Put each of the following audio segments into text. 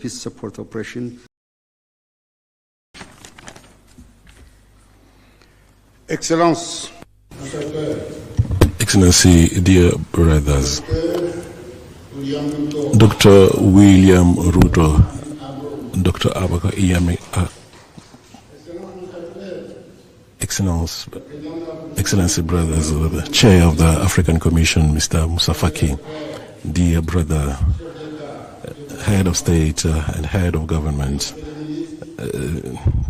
peace support operation. Excellence. Excellency, dear brothers, Dr. William Ruto, Dr. Abaka Iyame, Excellency brothers, the Chair of the African Commission, Mr. Moussa Faki, dear brother, Head of State and Head of Government,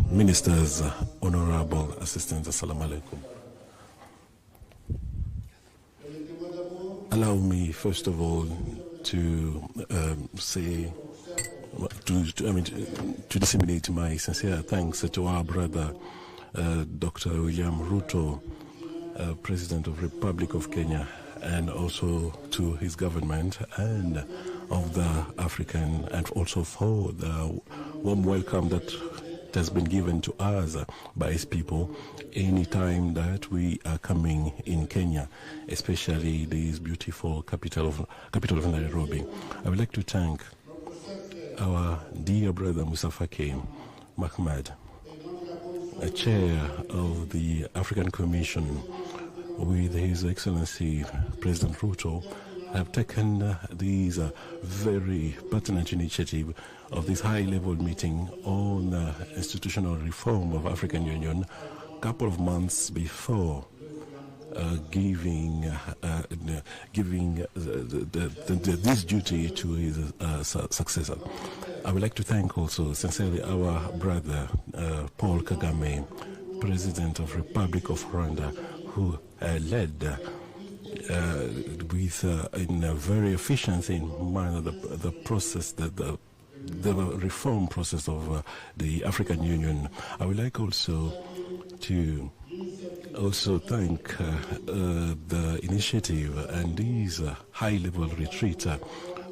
Ministers, Honorable Assistants, Assalamu alaikum. Allow me, first of all, to disseminate my sincere thanks to our brother, Dr. William Ruto, President of the Republic of Kenya, and also to his government and of the African, and also for the warm welcome that has been given to us by his people any time that we are coming in Kenya, especially this beautiful capital of Nairobi. I would like to thank our dear brother Moussa Faki Mahmoud, a chair of the African Commission, with His Excellency President Ruto, have taken these very pertinent initiative of this high-level meeting on institutional reform of African Union a couple of months before giving this duty to his successor. I would like to thank also sincerely our brother Paul Kagame, President of Republic of Rwanda, who led in a very efficient manner the process, the reform process of the African Union. I would like also to thank the initiative and these high-level retreat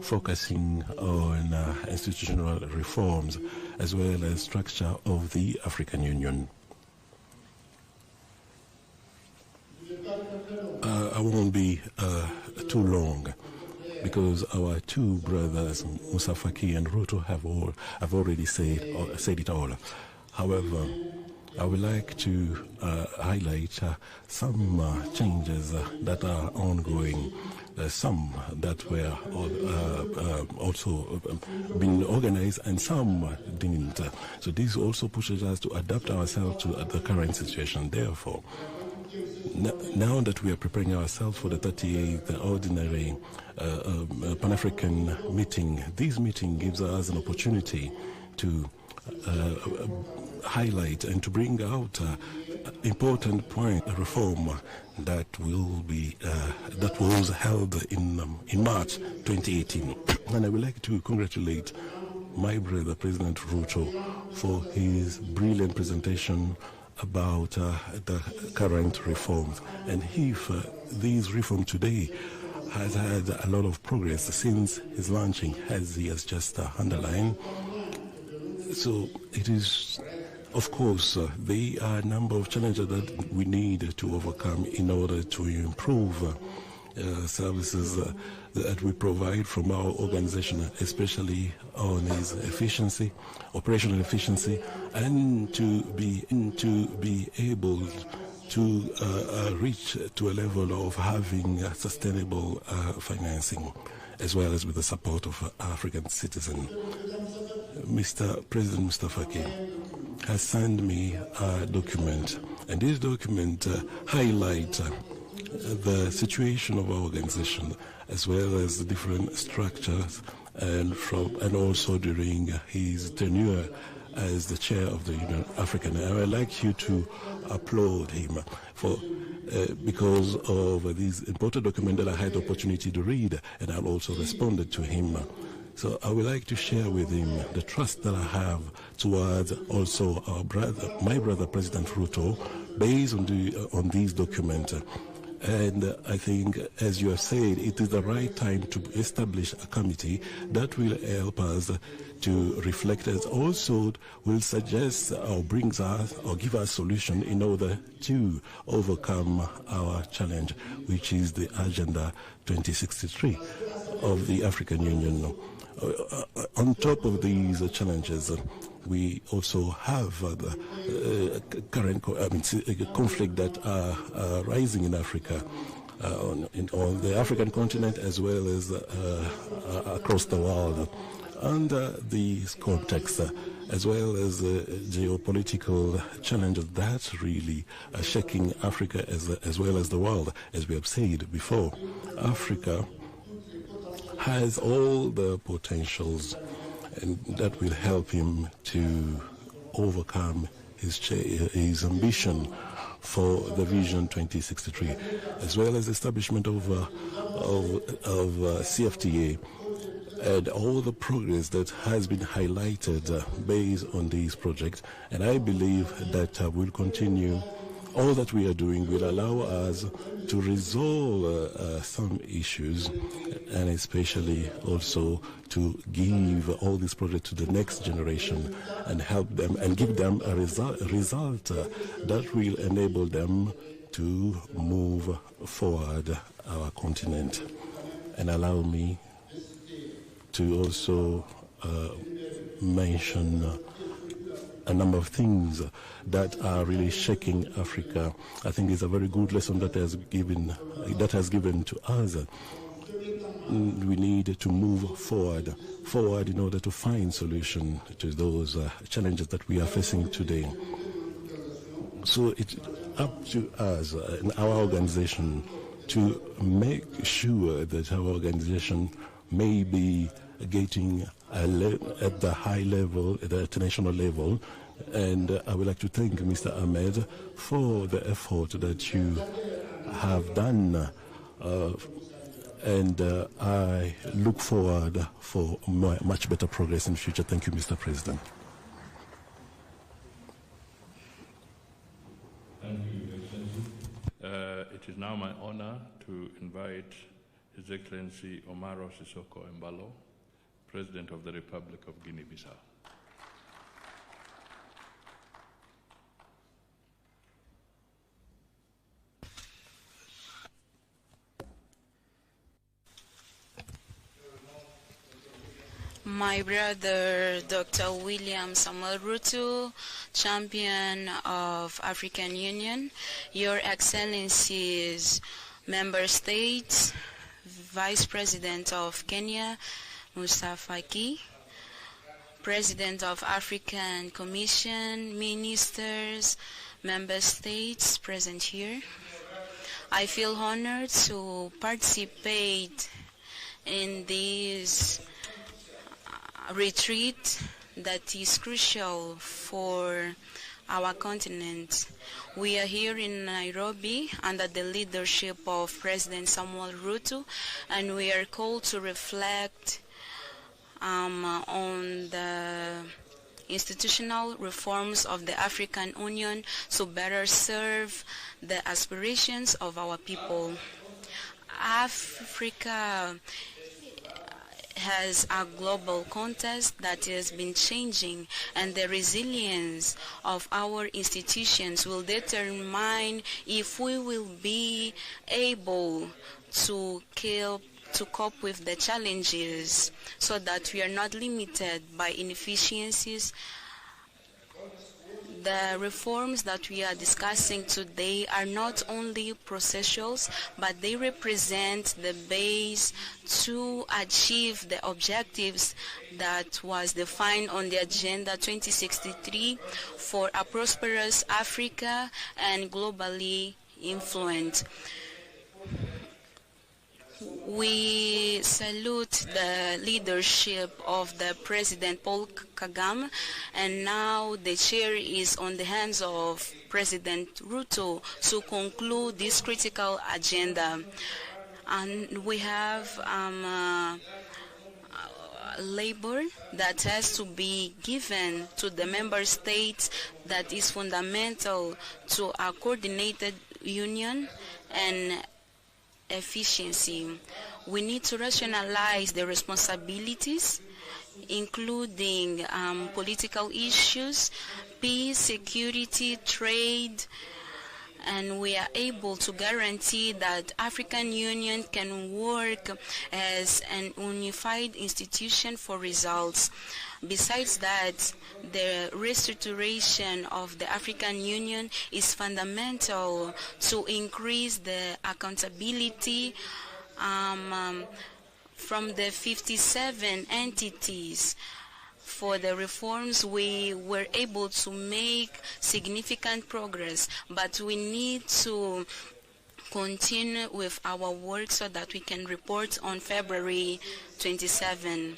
focusing on institutional reforms as well as structure of the African Union. I won't be too long because our two brothers, Moussa Faki and Ruto, have already said it all. However, I would like to highlight some changes that are ongoing, some that were also been organized and some didn't. So this also pushes us to adapt ourselves to the current situation. Therefore, now that we are preparing ourselves for the 38th ordinary Pan-African meeting, this meeting gives us an opportunity to highlight and to bring out important point reform that was held in March 2018. And I would like to congratulate my brother President Ruto for his brilliant presentation about the current reforms. And if these reforms today has had a lot of progress since his launching, as he has just underlined. So it is, of course, there are a number of challenges that we need to overcome in order to improve services that we provide from our organization, especially on its efficiency, operational efficiency, and to be able to reach to a level of having sustainable financing, as well as with the support of African citizens. Mr. President Moussa Faki has sent me a document, and this document highlights the situation of our organization, as well as the different structures, and also during his tenure as the chair of the Union African. I would like you to applaud him for because of this important document that I had the opportunity to read, and I've also responded to him. So I would like to share with him the trust that I have towards also my brother President Ruto, based on these documents. And I think, as you have said, it is the right time to establish a committee that will help us to reflect, as also will suggest or brings us or give us solution in order to overcome our challenge, which is the Agenda 2063 of the African Union. On top of these challenges, we also have the current conflict that are rising in Africa, on the African continent as well as across the world. Under these context, as well as geopolitical challenges that really are shaking Africa as well as the world, as we have said before, Africa has all the potentials and that will help him to overcome his ambition for the Vision 2063, as well as establishment of CFTA and all the progress that has been highlighted based on these projects. And I believe that we'll continue. All that we are doing will allow us to resolve some issues, and especially also to give all these projects to the next generation and help them and give them a result that will enable them to move forward our continent. And allow me to also mention a number of things that are really shaking Africa. I think it's a very good lesson that has given to us. We need to move forward in order to find solution to those challenges that we are facing today. So it's up to us and our organization to make sure that our organization may be getting at the high level, at the international level. And I would like to thank Mr. Ahmed for the effort that you have done. And I look forward for much better progress in the future. Thank you, Mr. President. Thank you, Excellency. It is now my honor to invite His Excellency Omaro Sissoko Embalo, President of the Republic of Guinea-Bissau. My brother, Dr. William Samuel Ruto, Champion of African Union, Your Excellencies, Member States, Vice President of Kenya, Mustafa Ki, President of African Commission, Ministers, Member States present here. I feel honored to participate in this retreat that is crucial for our continent. We are here in Nairobi under the leadership of President Samuel Ruto, and we are called to reflect on the institutional reforms of the African Union to better serve the aspirations of our people. Africa has a global context that has been changing, and the resilience of our institutions will determine if we will be able to cope with the challenges so that we are not limited by inefficiencies. The reforms that we are discussing today are not only processuals, but they represent the base to achieve the objectives that was defined on the Agenda 2063 for a prosperous Africa and globally influent. We salute the leadership of the President Paul Kagame, and now the chair is on the hands of President Ruto to conclude this critical agenda. And we have labor that has to be given to the member states that is fundamental to a coordinated union and efficiency. We need to rationalize the responsibilities, including political issues, peace, security, trade, and we are able to guarantee that African Union can work as an unified institution for results. Besides that, the restructuration of the African Union is fundamental to increase the accountability from the 57 entities. For the reforms, we were able to make significant progress, but we need to continue with our work so that we can report on February 27.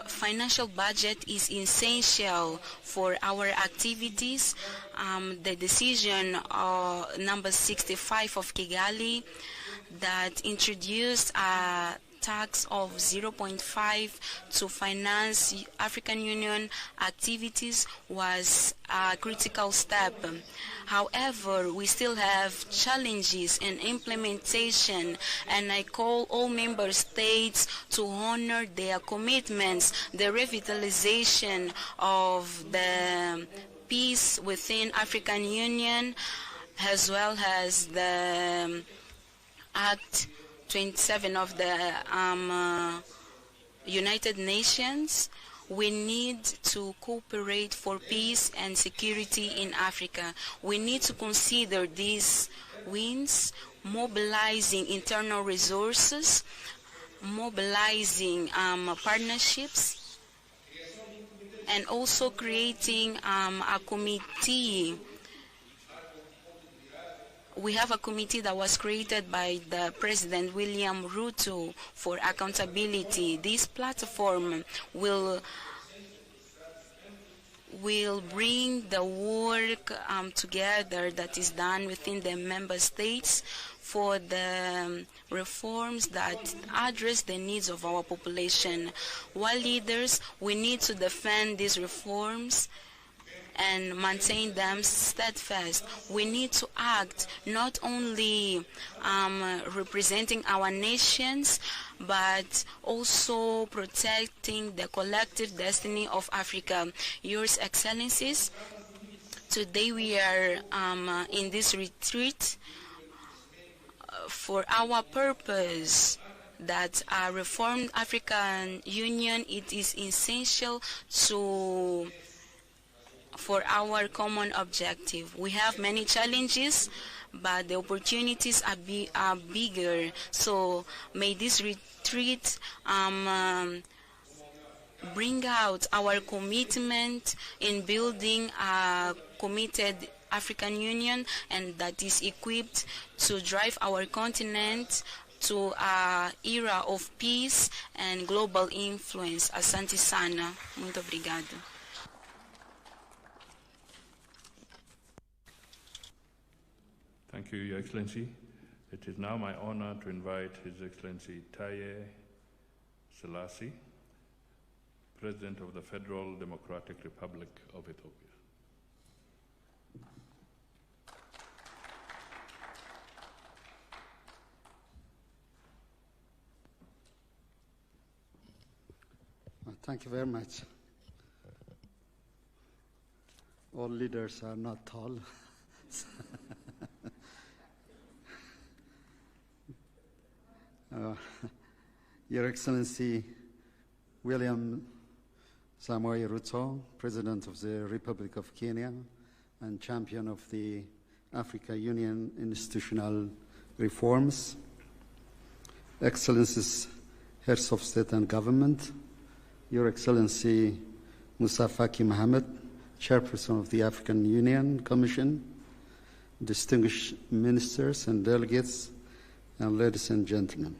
Financial budget is essential for our activities. The decision number 65 of Kigali that introduced a tax of 0.5 to finance African Union activities was a critical step. However, we still have challenges in implementation, and I call all member states to honor their commitments. The revitalization of the peace within African Union, as well as the Act 27 of the United Nations. We need to cooperate for peace and security in Africa. We need to consider these wins, mobilizing internal resources, mobilizing partnerships, and also creating a committee. We have a committee that was created by the President William Ruto for accountability. This platform will bring the work together that is done within the member states for the reforms that address the needs of our population. While leaders, we need to defend these reforms and maintain them steadfast. We need to act not only representing our nations, but also protecting the collective destiny of Africa. Yours Excellencies, today we are in this retreat for our purpose, that a reformed African Union, it is essential for our common objective. We have many challenges, but the opportunities are bigger. So may this retreat bring out our commitment in building a committed African Union, and that is equipped to drive our continent to an era of peace and global influence. Asante sana. Muito obrigado. Thank you, Your Excellency. It is now my honor to invite His Excellency Taye Selassie, President of the Federal Democratic Republic of Ethiopia. Thank you very much. All leaders are not tall. Your Excellency William Samoei Ruto, President of the Republic of Kenya and champion of the Africa Union institutional reforms, Excellencies, Heads of State and Government, Your Excellency Musa Faki Mohammed, Chairperson of the African Union Commission, distinguished ministers and delegates, and ladies and gentlemen.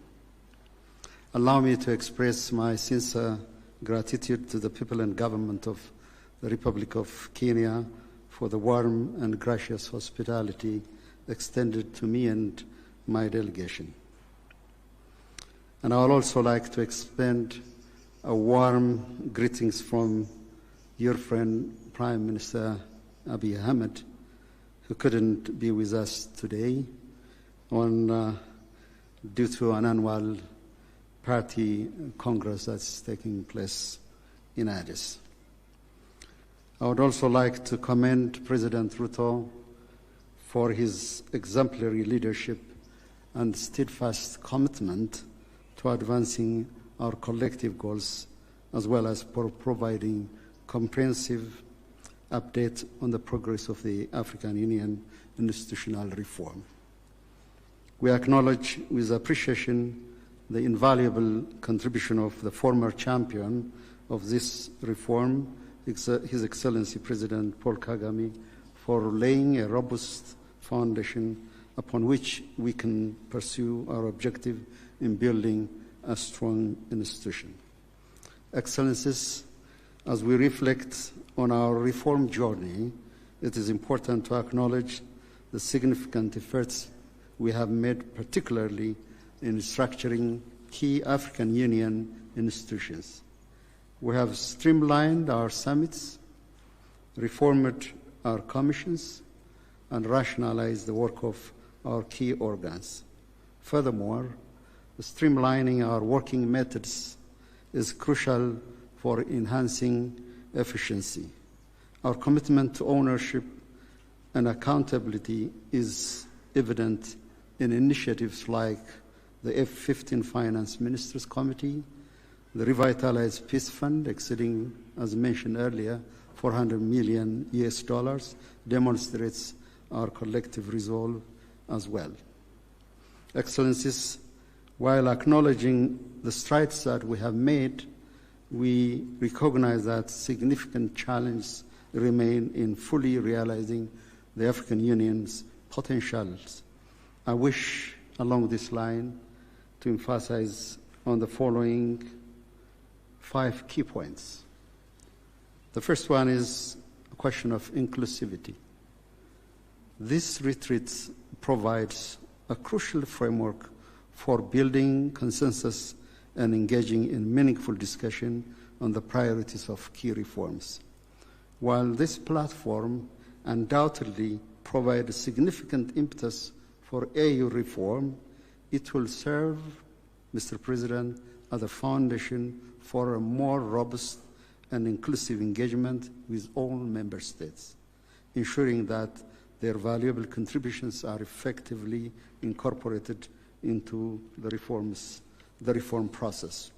Allow me to express my sincere gratitude to the people and government of the Republic of Kenya for the warm and gracious hospitality extended to me and my delegation. And I would also like to extend a warm greetings from your friend, Prime Minister Abiy Ahmed, who couldn't be with us today due to an annual party congress that's taking place in Addis. I would also like to commend President Ruto for his exemplary leadership and steadfast commitment to advancing our collective goals, as well as for providing comprehensive update on the progress of the African Union institutional reform. We acknowledge with appreciation the invaluable contribution of the former champion of this reform, His Excellency President Paul Kagame, for laying a robust foundation upon which we can pursue our objective in building a strong institution. Excellencies, as we reflect on our reform journey, it is important to acknowledge the significant efforts we have made, particularly in structuring key African Union institutions. We have streamlined our summits, reformed our commissions, and rationalized the work of our key organs. Furthermore, streamlining our working methods is crucial for enhancing efficiency. Our commitment to ownership and accountability is evident in initiatives like the F-15 Finance Ministers Committee, the Revitalized Peace Fund exceeding, as mentioned earlier, $400 million demonstrates our collective resolve as well. Excellencies, while acknowledging the strides that we have made, we recognize that significant challenges remain in fully realizing the African Union's potentials. I wish, along this line, to emphasize on the following 5 key points. The first one is a question of inclusivity. This retreat provides a crucial framework for building consensus and engaging in meaningful discussion on the priorities of key reforms. While this platform undoubtedly provides significant impetus for AU reform, it will serve, Mr. President, as a foundation for a more robust and inclusive engagement with all member states, ensuring that their valuable contributions are effectively incorporated into the reform process.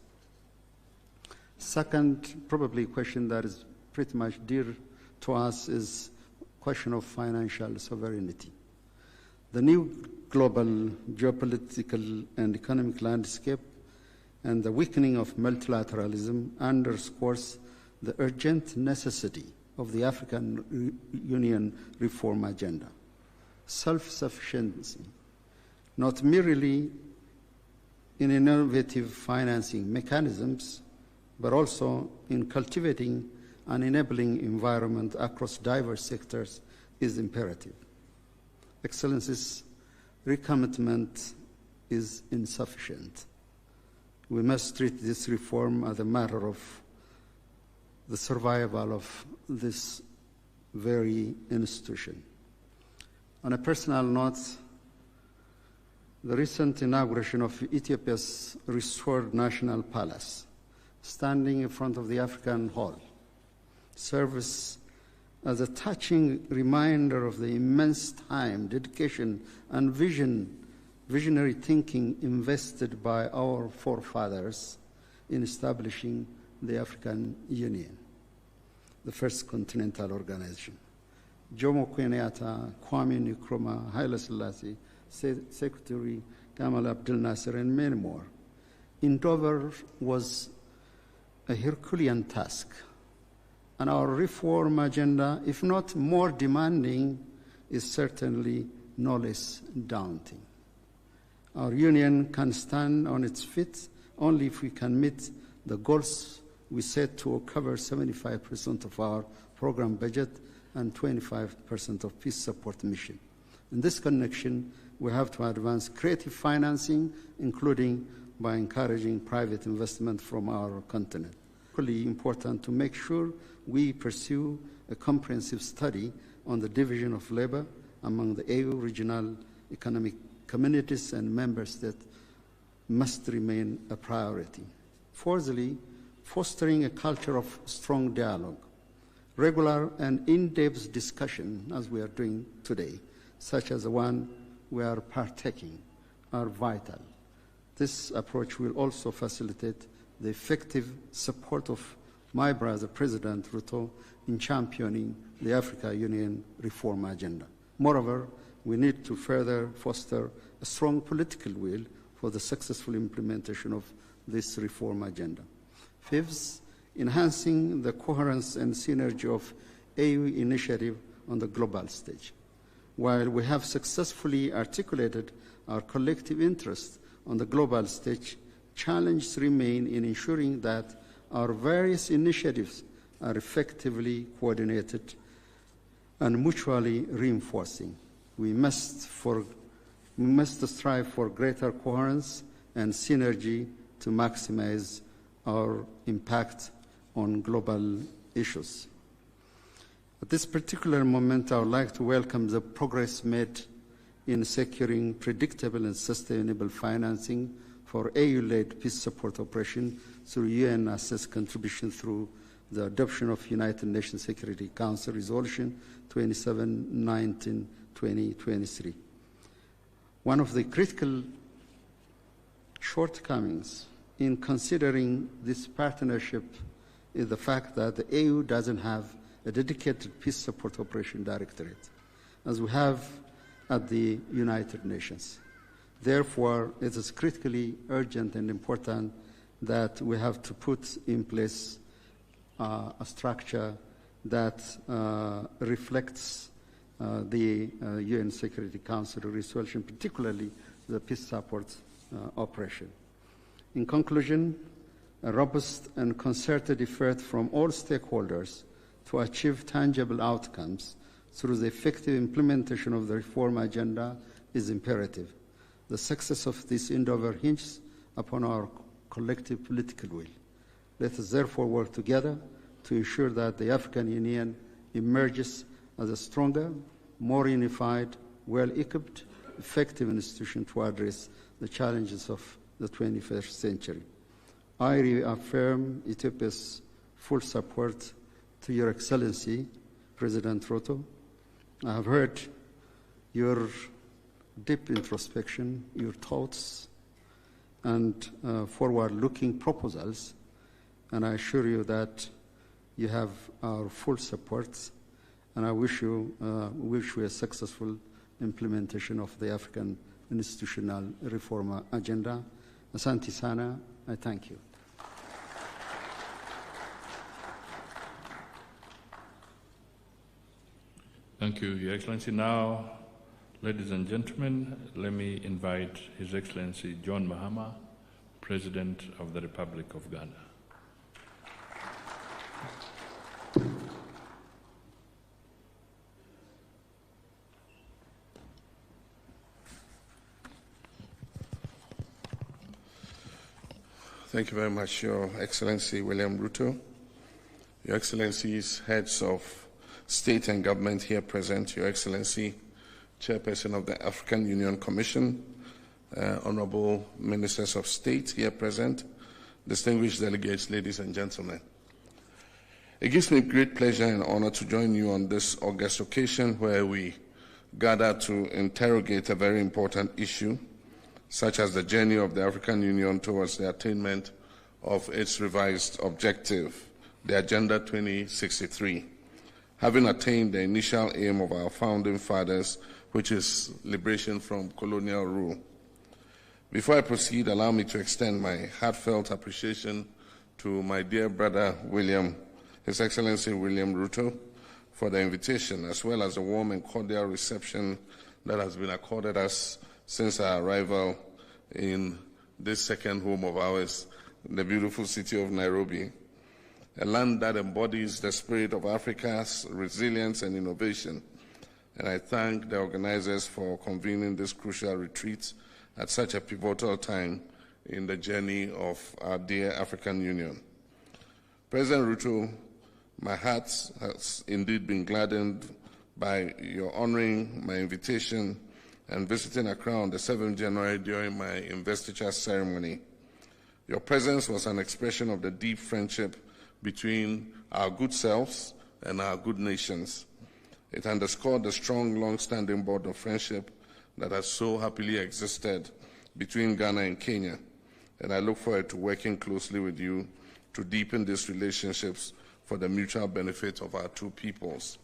Second, probably a question that is pretty much dear to us is a question of financial sovereignty. The new global geopolitical and economic landscape and the weakening of multilateralism underscores the urgent necessity of the African Union reform agenda. Self-sufficiency, not merely in innovative financing mechanisms, but also in cultivating an enabling environment across diverse sectors, is imperative. Excellencies, recommitment is insufficient. We must treat this reform as a matter of the survival of this very institution. On a personal note, the recent inauguration of Ethiopia's restored National Palace, standing in front of the African Hall, serves as a touching reminder of the immense time, dedication, and visionary thinking invested by our forefathers in establishing the African Union, the first continental organization. Jomo Kenyatta, Kwame Nkrumah, Haile Selassie, Secretary Gamal Abdel Nasser, and many more. Endeavor was a Herculean task, and our reform agenda, if not more demanding, is certainly no less daunting. Our union can stand on its feet only if we can meet the goals we set to cover 75% of our program budget and 25% of peace support mission. In this connection, we have to advance creative financing, including by encouraging private investment from our continent. Equally important to make sure we pursue a comprehensive study on the division of labor among the AU regional economic communities and member states must remain a priority. Fourthly, fostering a culture of strong dialogue. Regular and in-depth discussion, as we are doing today, such as the one we are partaking, are vital. This approach will also facilitate the effective support of my brother, President Ruto, in championing the Africa Union reform agenda. Moreover, we need to further foster a strong political will for the successful implementation of this reform agenda. Fifth, enhancing the coherence and synergy of AU initiative on the global stage. While we have successfully articulated our collective interest on the global stage, challenges remain in ensuring that our various initiatives are effectively coordinated and mutually reinforcing. We must strive for greater coherence and synergy to maximize our impact on global issues. At this particular moment, I would like to welcome the progress made in securing predictable and sustainable financing for AU-led peace support operation through UN-assessed contribution through the adoption of United Nations Security Council Resolution 2719/2023. One of the critical shortcomings in considering this partnership is the fact that the AU doesn't have a dedicated peace support operation directorate, as we have at the United Nations. Therefore, it is critically urgent and important that we have to put in place a structure that reflects the UN Security Council resolution, particularly the peace support operation. In conclusion, a robust and concerted effort from all stakeholders to achieve tangible outcomes through the effective implementation of the reform agenda is imperative. The success of this endeavor hinges upon our collective political will. Let us therefore work together to ensure that the African Union emerges as a stronger, more unified, well-equipped, effective institution to address the challenges of the 21st century. I reaffirm Ethiopia's full support to Your Excellency, President Ruto. I have heard your deep introspection, your thoughts, and forward-looking proposals, and I assure you that you have our full support, and I wish you a successful implementation of the African institutional reform agenda. Asante sana, I thank you. Thank you, Your Excellency. Now, ladies and gentlemen, let me invite His Excellency John Mahama, President of the Republic of Ghana. Thank you very much, Your Excellency William Ruto, Your Excellencies, heads of state and government here present, Your Excellency, Chairperson of the African Union Commission, Honorable Ministers of State here present, distinguished delegates, ladies and gentlemen. It gives me great pleasure and honor to join you on this august occasion where we gather to interrogate a very important issue, such as the journey of the African Union towards the attainment of its revised objective, the Agenda 2063, having attained the initial aim of our founding fathers, which is liberation from colonial rule. Before I proceed, allow me to extend my heartfelt appreciation to my dear brother William, His Excellency William Ruto, for the invitation, as well as the warm and cordial reception that has been accorded us since our arrival in this second home of ours, the beautiful city of Nairobi, a land that embodies the spirit of Africa's resilience and innovation. And I thank the organizers for convening this crucial retreat at such a pivotal time in the journey of our dear African Union. President Ruto, my heart has indeed been gladdened by your honoring my invitation and visiting Accra on the 7th January during my investiture ceremony. Your presence was an expression of the deep friendship between our good selves and our good nations. It underscored the strong, long-standing bond of friendship that has so happily existed between Ghana and Kenya, and I look forward to working closely with you to deepen these relationships for the mutual benefit of our two peoples.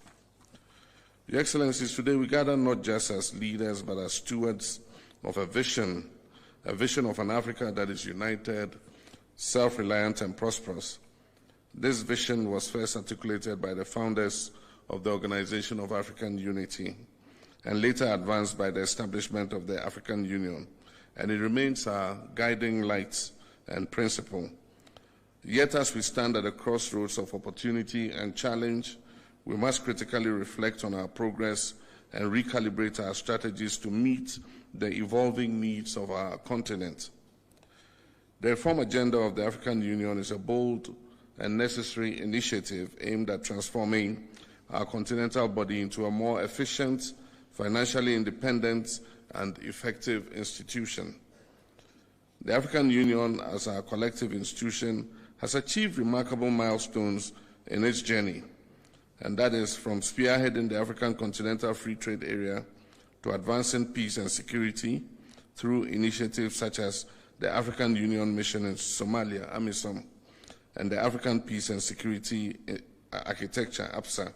Your Excellencies, today we gather not just as leaders, but as stewards of a vision of an Africa that is united, self-reliant, and prosperous. This vision was first articulated by the founders of the Organization of African Unity and later advanced by the establishment of the African Union, and it remains our guiding light and principle. Yet as we stand at the crossroads of opportunity and challenge, we must critically reflect on our progress and recalibrate our strategies to meet the evolving needs of our continent. The reform agenda of the African Union is a bold and necessary initiative aimed at transforming our continental body into a more efficient, financially independent, and effective institution. The African Union, as our collective institution, has achieved remarkable milestones in its journey, and that is from spearheading the African Continental Free Trade Area to advancing peace and security through initiatives such as the African Union Mission in Somalia, AMISOM, and the African Peace and Security Architecture, APSA.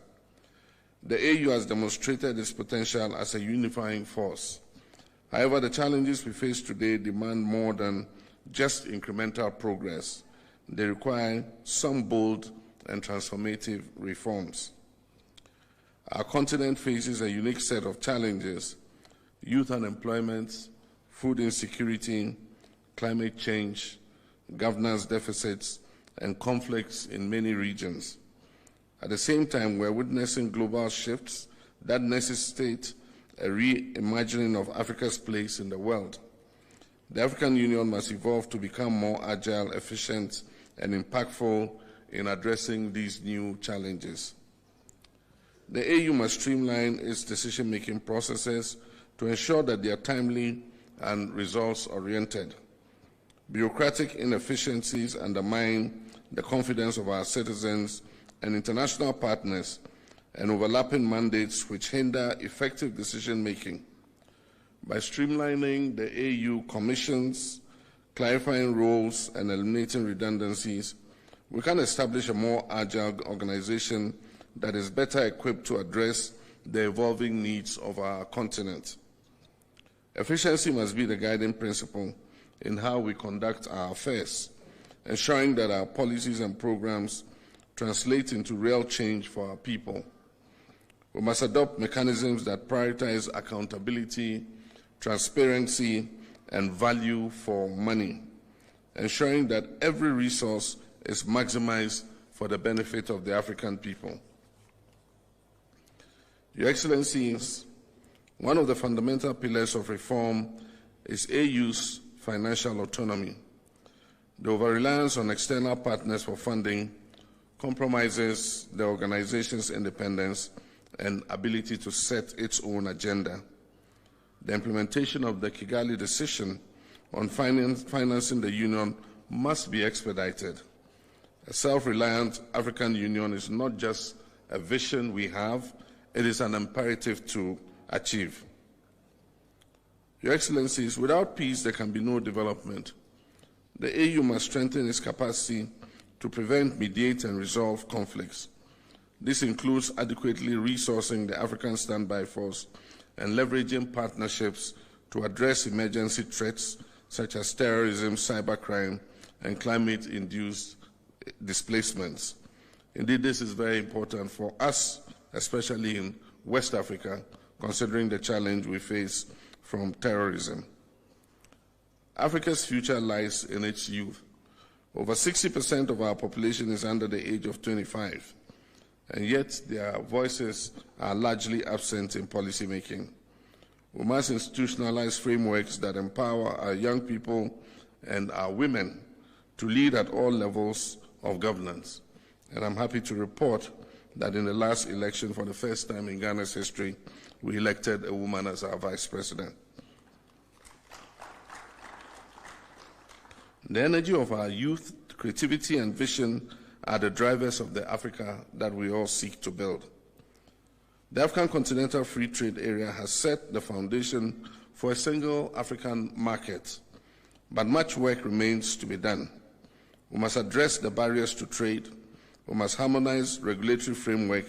The AU has demonstrated its potential as a unifying force. However, the challenges we face today demand more than just incremental progress. They require some bold and transformative reforms. Our continent faces a unique set of challenges: youth unemployment, food insecurity, climate change, governance deficits, and conflicts in many regions. At the same time, we're witnessing global shifts that necessitate a reimagining of Africa's place in the world. The African Union must evolve to become more agile, efficient, and impactful in addressing these new challenges. The AU must streamline its decision-making processes to ensure that they are timely and results-oriented. Bureaucratic inefficiencies undermine the confidence of our citizens and international partners, and overlapping mandates which hinder effective decision-making. By streamlining the AU commissions, clarifying roles, and eliminating redundancies, we can establish a more agile organization that is better equipped to address the evolving needs of our continent. Efficiency must be the guiding principle in how we conduct our affairs, ensuring that our policies and programs translate into real change for our people. We must adopt mechanisms that prioritize accountability, transparency, and value for money, ensuring that every resource is maximized for the benefit of the African people. Your Excellencies, one of the fundamental pillars of reform is AU's financial autonomy. The over-reliance on external partners for funding compromises the organization's independence and ability to set its own agenda. The implementation of the Kigali decision on financing the Union must be expedited. A self-reliant African Union is not just a vision we have, it is an imperative to achieve. Your Excellencies, without peace there can be no development. The AU must strengthen its capacity to prevent, mediate, and resolve conflicts. This includes adequately resourcing the African Standby Force and leveraging partnerships to address emergency threats such as terrorism, cybercrime, and climate-induced displacements. Indeed, this is very important for us, especially in West Africa, considering the challenge we face from terrorism. Africa's future lies in its youth. Over 60% of our population is under the age of 25, and yet their voices are largely absent in policymaking. We must institutionalize frameworks that empower our young people and our women to lead at all levels of governance. And I'm happy to report that in the last election, for the first time in Ghana's history, we elected a woman as our vice president. The energy of our youth, creativity, and vision are the drivers of the Africa that we all seek to build. The African Continental Free Trade Area has set the foundation for a single African market, but much work remains to be done. We must address the barriers to trade, we must harmonize regulatory framework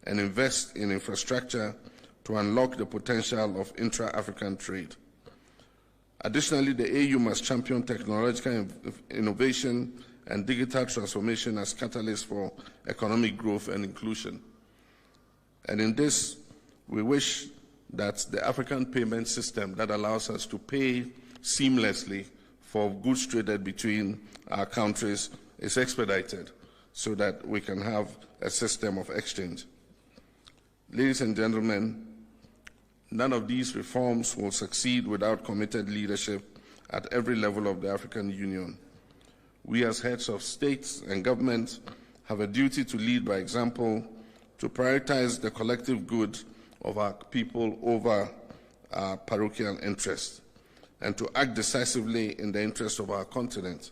and invest in infrastructure to unlock the potential of intra-African trade. Additionally, the AU must champion technological innovation and digital transformation as catalysts for economic growth and inclusion. And in this, we wish that the African payment system that allows us to pay seamlessly for goods traded between our countries is expedited so that we can have a system of exchange. Ladies and gentlemen, none of these reforms will succeed without committed leadership at every level of the African Union. We as heads of states and governments have a duty to lead by example, to prioritize the collective good of our people over our parochial interests, and to act decisively in the interest of our continent.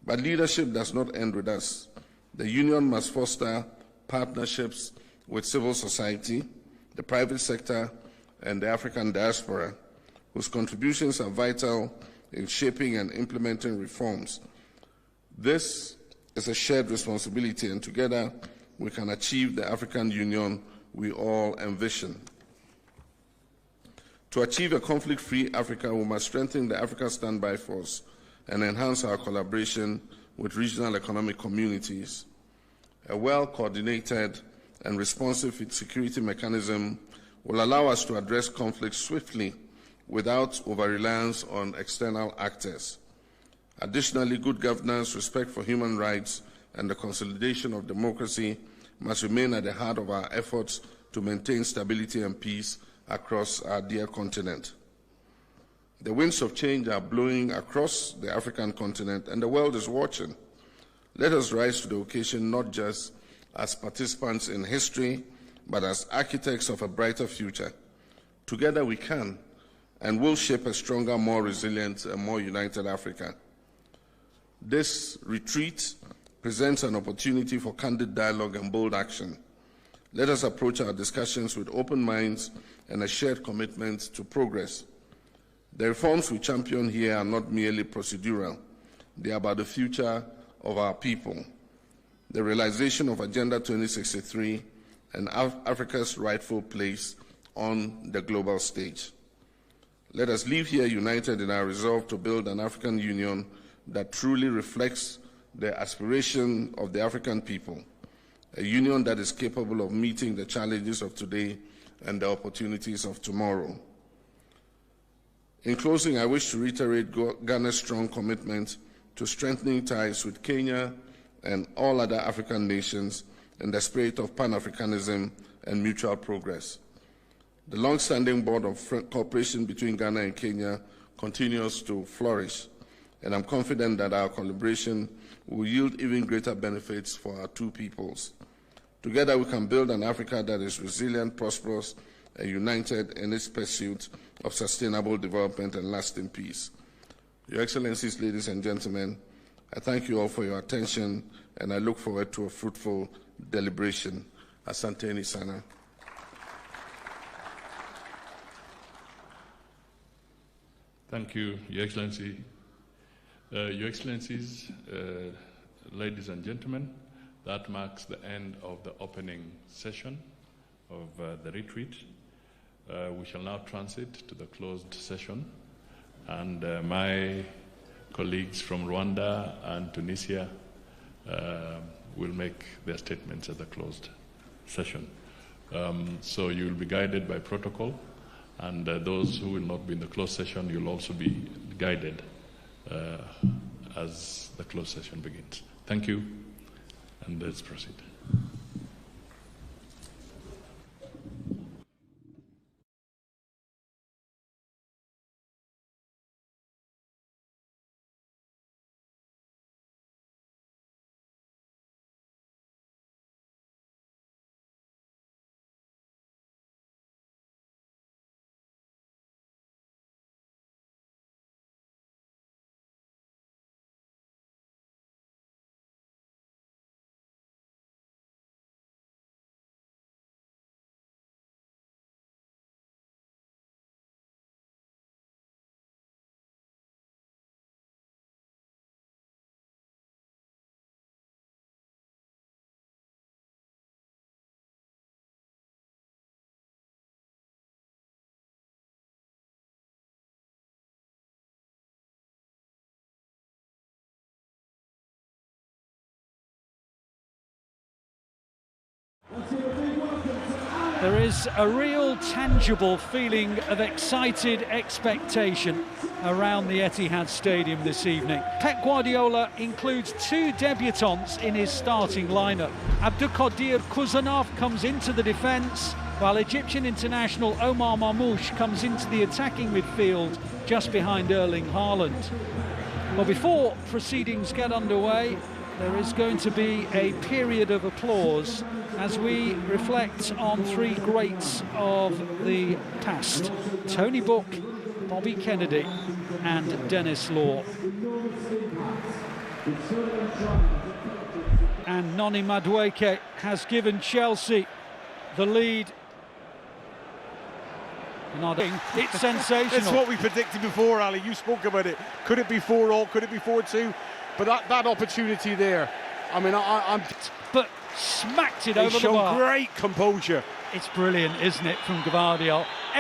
But leadership does not end with us. The Union must foster partnerships with civil society, the private sector, and the African diaspora, whose contributions are vital in shaping and implementing reforms. This is a shared responsibility, and together we can achieve the African Union we all envision. To achieve a conflict-free Africa, we must strengthen the Africa Standby Force and enhance our collaboration with regional economic communities. A well-coordinated and responsive security mechanism will allow us to address conflicts swiftly without over-reliance on external actors. Additionally, good governance, respect for human rights, and the consolidation of democracy must remain at the heart of our efforts to maintain stability and peace across our dear continent. The winds of change are blowing across the African continent, and the world is watching. Let us rise to the occasion not just as participants in history, but as architects of a brighter future. Together we can and will shape a stronger, more resilient, and more united Africa. This retreat presents an opportunity for candid dialogue and bold action. Let us approach our discussions with open minds and a shared commitment to progress. The reforms we champion here are not merely procedural. They are about the future of our people, the realization of Agenda 2063, and Africa's rightful place on the global stage. Let us leave here united in our resolve to build an African Union that truly reflects the aspiration of the African people, a union that is capable of meeting the challenges of today and the opportunities of tomorrow. In closing, I wish to reiterate Ghana's strong commitment to strengthening ties with Kenya and all other African nations in the spirit of Pan-Africanism and mutual progress. The long-standing board of cooperation between Ghana and Kenya continues to flourish, and I'm confident that our collaboration will yield even greater benefits for our two peoples. Together we can build an Africa that is resilient, prosperous, and united in its pursuit of sustainable development and lasting peace. Your Excellencies, ladies and gentlemen, I thank you all for your attention, and I look forward to a fruitful deliberation. Asante sana. Thank you, Your Excellency. Your Excellencies, ladies and gentlemen, that marks the end of the opening session of the retreat. We shall now transit to the closed session, and my colleagues from Rwanda and Tunisia will make their statements at the closed session. So you will be guided by protocol, and those who will not be in the closed session, you'll also be guided as the closed session begins. Thank you, and let's proceed. There is a real tangible feeling of excited expectation around the Etihad Stadium this evening. Pep Guardiola includes 2 debutants in his starting lineup. Abdulkadir Kuzanov comes into the defence, while Egyptian international Omar Marmoush comes into the attacking midfield just behind Erling Haaland. Well, before proceedings get underway, there is going to be a period of applause as we reflect on 3 greats of the past: Tony Book, Bobby Kennedy and Dennis Law. And Noni Madueke has given Chelsea the lead. It's sensational. It's what we predicted before, Ali. You spoke about it. Could it be 4-4? Could it be 4-2? But that opportunity there, I mean, I'm... But smacked it over the bar. Great composure. It's brilliant, isn't it, from Gvardiol?